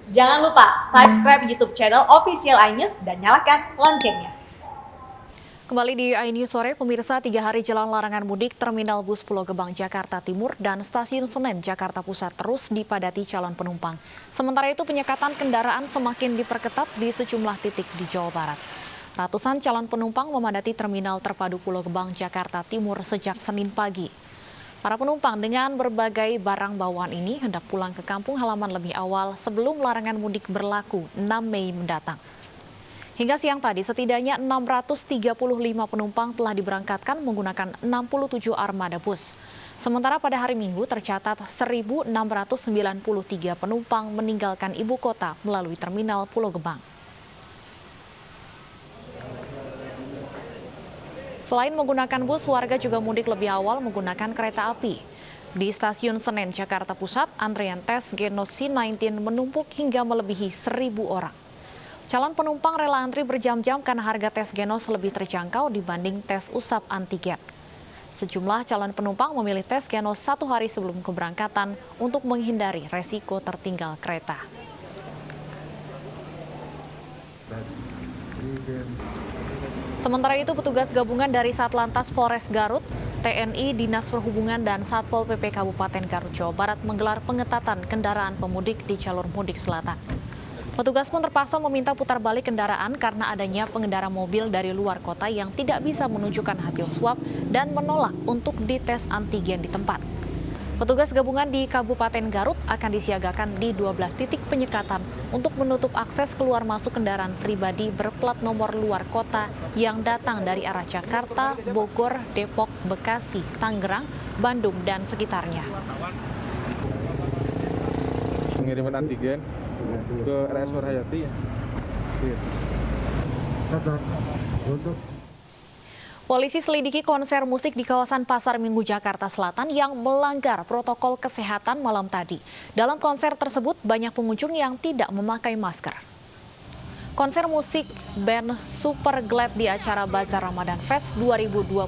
Jangan lupa subscribe YouTube channel Official iNews dan nyalakan loncengnya. Kembali di iNews Sore, pemirsa, 3 hari jelang larangan mudik, Terminal Bus Pulau Gebang, Jakarta Timur dan Stasiun Senen, Jakarta Pusat terus dipadati calon penumpang. Sementara itu, penyekatan kendaraan semakin diperketat di sejumlah titik di Jawa Barat. Ratusan calon penumpang memadati Terminal Terpadu Pulau Gebang, Jakarta Timur sejak Senin pagi. Para penumpang dengan berbagai barang bawaan ini hendak pulang ke kampung halaman lebih awal sebelum larangan mudik berlaku 6 Mei mendatang. Hingga siang tadi, setidaknya 635 penumpang telah diberangkatkan menggunakan 67 armada bus. Sementara pada hari Minggu tercatat 1.693 penumpang meninggalkan ibu kota melalui Terminal Pulau Gebang. Selain menggunakan bus, warga juga mudik lebih awal menggunakan kereta api. Di Stasiun Senen, Jakarta Pusat, antrean tes genos C-19 menumpuk hingga melebihi 1.000 orang. Calon penumpang rela antri berjam-jam karena harga tes genos lebih terjangkau dibanding tes usap antigen. Sejumlah calon penumpang memilih tes genos 1 hari sebelum keberangkatan untuk menghindari resiko tertinggal kereta. Sementara itu, petugas gabungan dari Satlantas Polres Garut, TNI, Dinas Perhubungan, dan Satpol PP Kabupaten Garut, Jawa Barat menggelar pengetatan kendaraan pemudik di jalur mudik selatan. Petugas pun terpaksa meminta putar balik kendaraan karena adanya pengendara mobil dari luar kota yang tidak bisa menunjukkan hasil swab dan menolak untuk dites antigen di tempat. Petugas gabungan di Kabupaten Garut akan disiagakan di 12 titik penyekatan untuk menutup akses keluar masuk kendaraan pribadi berplat nomor luar kota yang datang dari arah Jakarta, Bogor, Depok, Bekasi, Tangerang, Bandung, dan sekitarnya. Pengiriman antigen ke RS Marhayati ya. Polisi selidiki konser musik di kawasan Pasar Minggu, Jakarta Selatan yang melanggar protokol kesehatan malam tadi. Dalam konser tersebut, banyak pengunjung yang tidak memakai masker. Konser musik band Super Glad di acara Bazar Ramadan Fest 2021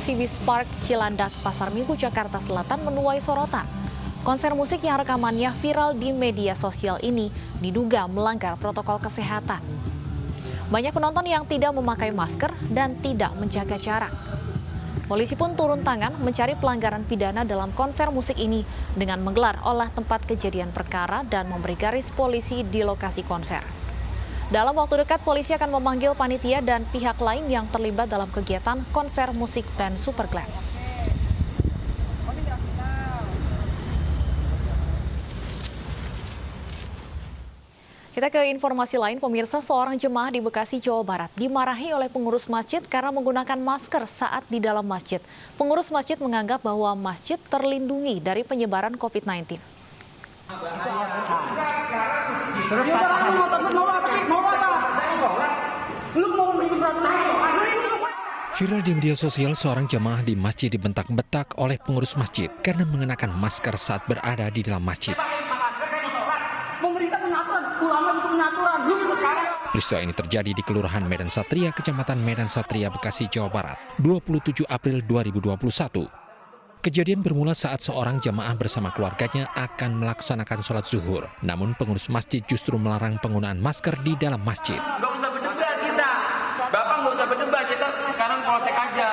Cibis Park, Cilandak, Pasar Minggu, Jakarta Selatan menuai sorotan. Konser musik yang rekamannya viral di media sosial ini diduga melanggar protokol kesehatan. Banyak penonton yang tidak memakai masker dan tidak menjaga jarak. Polisi pun turun tangan mencari pelanggaran pidana dalam konser musik ini dengan menggelar olah tempat kejadian perkara dan memberi garis polisi di lokasi konser. Dalam waktu dekat, polisi akan memanggil panitia dan pihak lain yang terlibat dalam kegiatan konser musik band Super Glad. Kita ke informasi lain, pemirsa, seorang jemaah di Bekasi, Jawa Barat dimarahi oleh pengurus masjid karena menggunakan masker saat di dalam masjid. Pengurus masjid menganggap bahwa masjid terlindungi dari penyebaran COVID-19. Viral di media sosial, seorang jemaah di masjid dibentak-bentak oleh pengurus masjid karena mengenakan masker saat berada di dalam masjid. Peristiwa ini terjadi di Kelurahan Medan Satria, Kecamatan Medan Satria, Bekasi, Jawa Barat, 27 April 2021. Kejadian bermula saat seorang jamaah bersama keluarganya akan melaksanakan sholat zuhur. Namun pengurus masjid justru melarang penggunaan masker di dalam masjid. Nggak usah berdebat kita. Bapak nggak usah berdebat, kita sekarang polsek aja.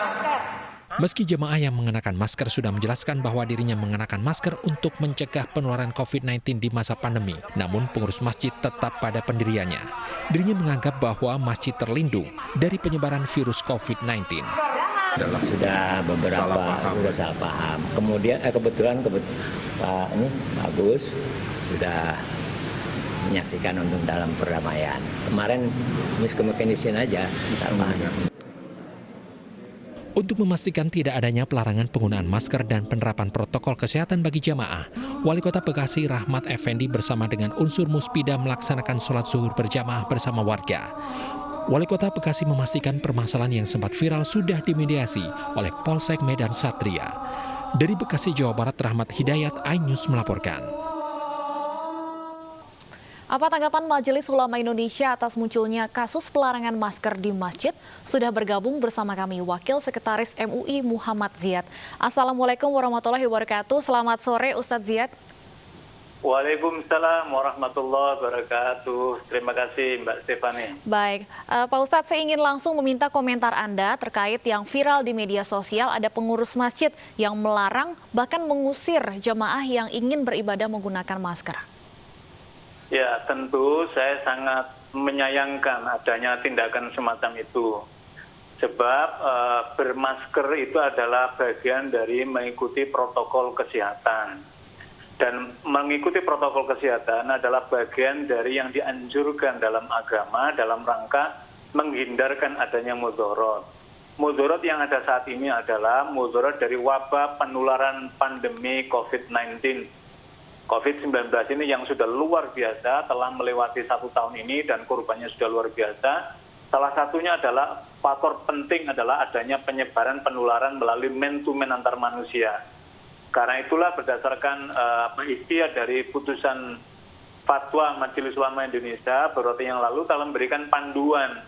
Meski jemaah yang mengenakan masker sudah menjelaskan bahwa dirinya mengenakan masker untuk mencegah penularan COVID-19 di masa pandemi, namun pengurus masjid tetap pada pendiriannya. Dirinya menganggap bahwa masjid terlindung dari penyebaran virus COVID-19. Sudah beberapa salah paham. Kemudian kebetulan Pak Agus sudah menyaksikan untuk dalam perdamaian. Kemarin miskomunikasi aja salah paham. Untuk memastikan tidak adanya pelarangan penggunaan masker dan penerapan protokol kesehatan bagi jamaah, Wali Kota Bekasi Rahmat Effendi bersama dengan unsur Muspida melaksanakan sholat zuhur berjamaah bersama warga. Wali Kota Bekasi memastikan permasalahan yang sempat viral sudah dimediasi oleh Polsek Medan Satria. Dari Bekasi, Jawa Barat, Rahmat Hidayat, iNews melaporkan. Apa tanggapan Majelis Ulama Indonesia atas munculnya kasus pelarangan masker di masjid? Sudah bergabung bersama kami Wakil Sekretaris MUI Muhammad Ziyad. Assalamualaikum warahmatullahi wabarakatuh. Selamat sore Ustadz Ziyad. Waalaikumsalam warahmatullahi wabarakatuh. Terima kasih Mbak Stefani. Baik, Pak Ustadz, saya ingin langsung meminta komentar Anda terkait yang viral di media sosial, ada pengurus masjid yang melarang bahkan mengusir jamaah yang ingin beribadah menggunakan masker. Ya, tentu saya sangat menyayangkan adanya tindakan semacam itu. Sebab bermasker itu adalah bagian dari mengikuti protokol kesehatan. Dan mengikuti protokol kesehatan adalah bagian dari yang dianjurkan dalam agama dalam rangka menghindarkan adanya mudorot. Mudorot yang ada saat ini adalah mudorot dari wabah penularan pandemi COVID-19. COVID-19 ini yang sudah luar biasa, telah melewati 1 tahun ini dan korbannya sudah luar biasa. Salah satunya adalah faktor penting adalah adanya penyebaran penularan melalui man-to-man antar manusia. Karena itulah berdasarkan ikhtiar dari putusan Fatwa Majelis Ulama Indonesia beberapa yang lalu telah memberikan panduan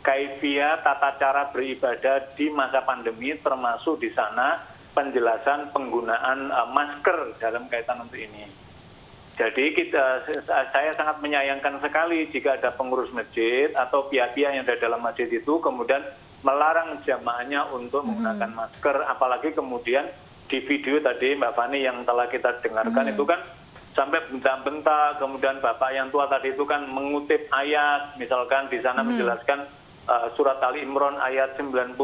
kaifiah tata cara beribadah di masa pandemi, termasuk di sana penjelasan penggunaan masker dalam kaitan untuk ini. Jadi saya sangat menyayangkan sekali jika ada pengurus masjid atau pihak-pihak yang ada dalam masjid itu kemudian melarang jamaahnya untuk menggunakan masker, apalagi kemudian di video tadi Mbak Fani yang telah kita dengarkan itu kan sampai bentak-bentak, kemudian Bapak yang tua tadi itu kan mengutip ayat, misalkan di sana menjelaskan surat Ali Imran ayat 97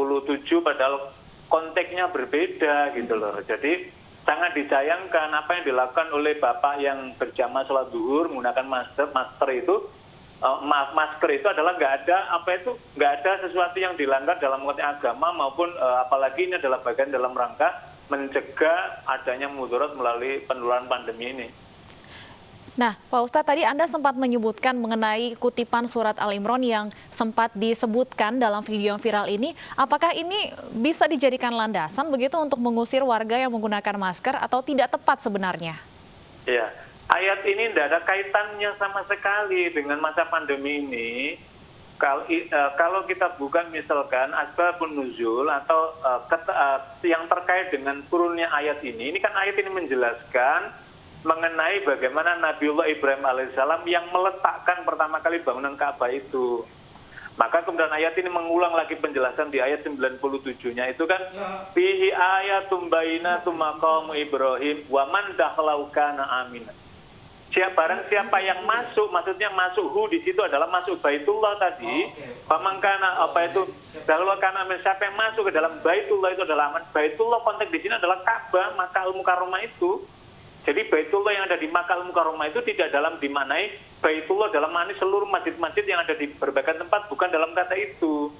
padahal konteksnya berbeda gitu loh. Jadi sangat disayangkan apa yang dilakukan oleh Bapak yang berjamaah sholat zuhur menggunakan masker itu. Masker itu adalah nggak ada sesuatu yang dilanggar dalam konteks agama maupun apalagi ini adalah bagian dalam rangka mencegah adanya mudarat melalui penularan pandemi ini. Nah, Pak Ustadz, tadi Anda sempat menyebutkan mengenai kutipan surat Al-Imran yang sempat disebutkan dalam video yang viral ini. Apakah ini bisa dijadikan landasan begitu untuk mengusir warga yang menggunakan masker atau tidak tepat sebenarnya? Ya, ayat ini tidak ada kaitannya sama sekali dengan masa pandemi ini. Kalau kita bukan misalkan asbabun nuzul atau yang terkait dengan turunnya ayat ini kan ayat ini menjelaskan mengenai bagaimana Nabiullah Ibrahim alaihissalam yang meletakkan pertama kali bangunan Ka'bah itu. Maka kemudian ayat ini mengulang lagi penjelasan di ayat 97-nya itu kan fihi ayatum bayyinatum maqamu Ibrahim wa man dakhalahu kana aminan. Barang siapa yang masuk, maksudnya masuk di situ adalah masuk Baitullah tadi. Pamangkana kalau karena siapa yang masuk ke dalam Baitullah itu adalah aman. Baitullah konteks di sini adalah Ka'bah, Makkahul Mukarramah itu. Jadi Baitullah yang ada di Makkahul Mukarramah itu tidak dalam dimaknai Baitullah dalam makna seluruh masjid-masjid yang ada di berbagai tempat, bukan dalam kata itu.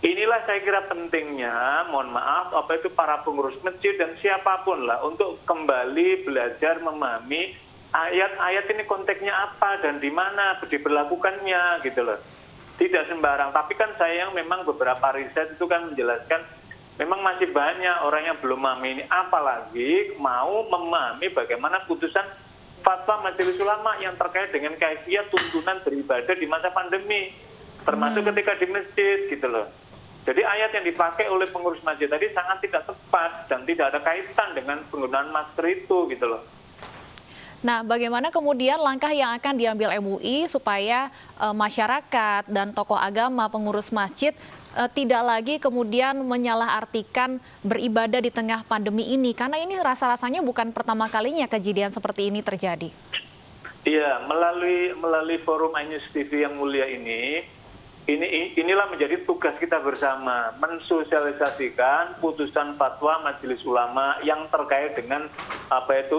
Inilah saya kira pentingnya, mohon maaf, para pengurus masjid dan siapapun lah untuk kembali belajar memahami ayat-ayat ini konteksnya apa dan di mana diberlakukannya gitu loh. Tidak sembarang. Tapi kan sayang memang beberapa riset itu kan menjelaskan memang masih banyak orang yang belum memahami ini. Apalagi mau memahami bagaimana putusan Fatwa Majelis Ulama yang terkait dengan kaifiah tuntunan beribadah di masa pandemi. Termasuk ketika di masjid gitu loh. Jadi ayat yang dipakai oleh pengurus masjid tadi sangat tidak tepat dan tidak ada kaitan dengan penggunaan masker itu gitu loh. Nah, bagaimana kemudian langkah yang akan diambil MUI supaya masyarakat dan tokoh agama, pengurus masjid tidak lagi kemudian menyalahartikan beribadah di tengah pandemi ini? Karena ini rasa-rasanya bukan pertama kalinya kejadian seperti ini terjadi. Iya, melalui forum iNews TV yang mulia inilah menjadi tugas kita bersama, mensosialisasikan putusan fatwa Majelis Ulama yang terkait dengan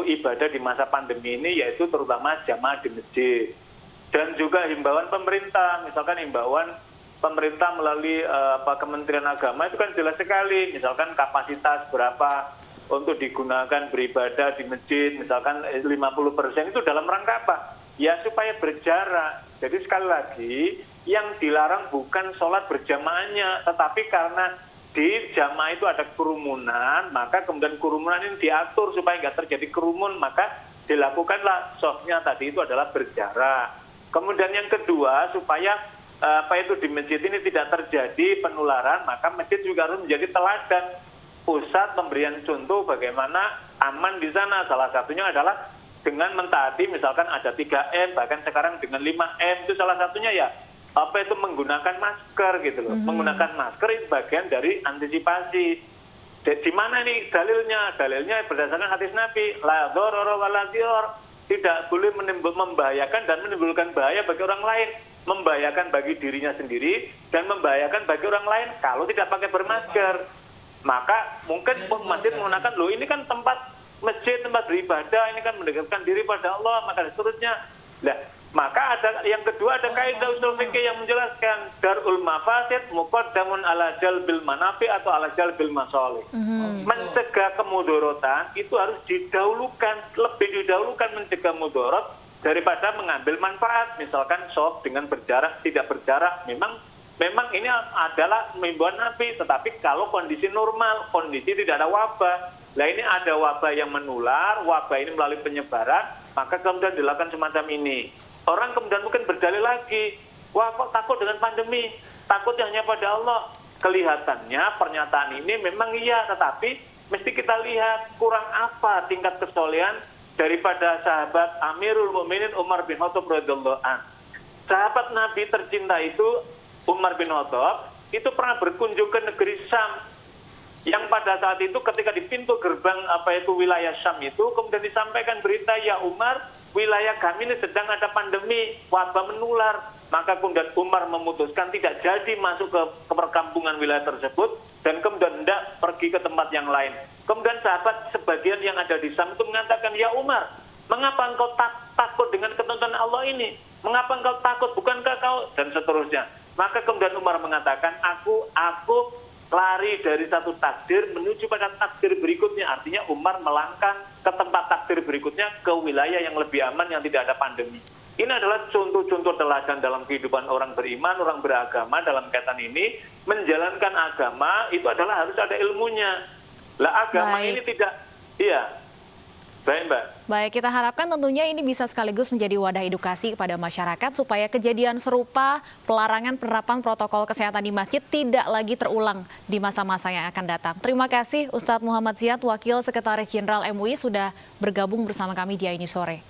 ibadah di masa pandemi ini, yaitu terutama jamaah di masjid. Dan juga himbauan pemerintah, misalkan himbauan pemerintah melalui Kementerian Agama itu kan jelas sekali, misalkan kapasitas berapa untuk digunakan beribadah di masjid, misalkan 50% itu dalam rangka apa? Ya supaya berjarak. Jadi sekali lagi, yang dilarang bukan sholat berjamaahnya, tetapi karena di jamaah itu ada kerumunan, maka kemudian kerumunan ini diatur supaya nggak terjadi kerumun, maka dilakukanlah softnya tadi itu adalah berjarak. Kemudian yang kedua, supaya di masjid ini tidak terjadi penularan, maka masjid juga harus menjadi teladan pusat pemberian contoh bagaimana aman di sana. Salah satunya adalah dengan mentaati misalkan ada 3M, bahkan sekarang dengan 5M, itu salah satunya ya apa itu menggunakan masker gitu loh. Menggunakan masker itu bagian dari antisipasi. Di mana nih dalilnya? Dalilnya berdasarkan hadis Nabi, la dzarara wa la dzirar. Tidak boleh membahayakan dan menimbulkan bahaya bagi orang lain, membahayakan bagi dirinya sendiri dan membahayakan bagi orang lain kalau tidak pakai bermasker. Maka mungkin masjid menggunakan, loh ini kan tempat masjid, tempat beribadah, ini kan mendekatkan diri pada Allah, maka seterusnya. Nah, maka ada yang kedua, ada kaidah usul fikih yang menjelaskan darul mafasid muqaddamun ala jalbil manafi atau ala jalbil masalih. Mencegah kemudorotan itu harus didahulukan, lebih didahulukan mencegah mudorot daripada mengambil manfaat. Misalkan sholat dengan berjarak, tidak berjarak, memang ini adalah himbauan Nabi, tetapi kalau kondisi normal, kondisi tidak ada wabah, nah ini ada wabah yang menular, wabah ini melalui penyebaran, maka kemudian dilakukan semacam ini. Orang kemudian mungkin berdalil lagi, wah kok takut dengan pandemi, takutnya hanya pada Allah. Kelihatannya pernyataan ini memang iya, tetapi mesti kita lihat kurang apa tingkat kesolehan daripada sahabat Amirul Mukminin Umar bin Khattab radhiyallahu anhu. Sahabat Nabi tercinta itu Umar bin Khattab itu pernah berkunjung ke negeri Syam, yang pada saat itu ketika di pintu gerbang wilayah Syam itu kemudian disampaikan berita, ya Umar, wilayah kami ini sedang ada pandemi, wabah menular. Maka kemudian Umar memutuskan tidak jadi masuk ke perkampungan wilayah tersebut dan kemudian tidak pergi ke tempat yang lain. Kemudian sahabat sebagian yang ada di Syam itu mengatakan, ya Umar, mengapa engkau takut dengan ketentuan Allah ini? Mengapa engkau takut? Bukankah kau? Dan seterusnya. Maka kemudian Umar mengatakan, aku lari dari satu takdir menuju pada takdir berikutnya. Artinya Umar melangkah ke tempat takdir berikutnya, ke wilayah yang lebih aman, yang tidak ada pandemi. Ini adalah contoh-contoh teladan dalam kehidupan orang beriman, orang beragama dalam kaitan ini. Menjalankan agama itu adalah harus ada ilmunya. Lah agama ini tidak, iya. Baik, Mbak. Baik, kita harapkan tentunya ini bisa sekaligus menjadi wadah edukasi kepada masyarakat supaya kejadian serupa pelarangan penerapan protokol kesehatan di masjid tidak lagi terulang di masa-masa yang akan datang. Terima kasih Ustadz Muhammad Ziyad, Wakil Sekretaris Jenderal MUI, sudah bergabung bersama kami di Aini Sore.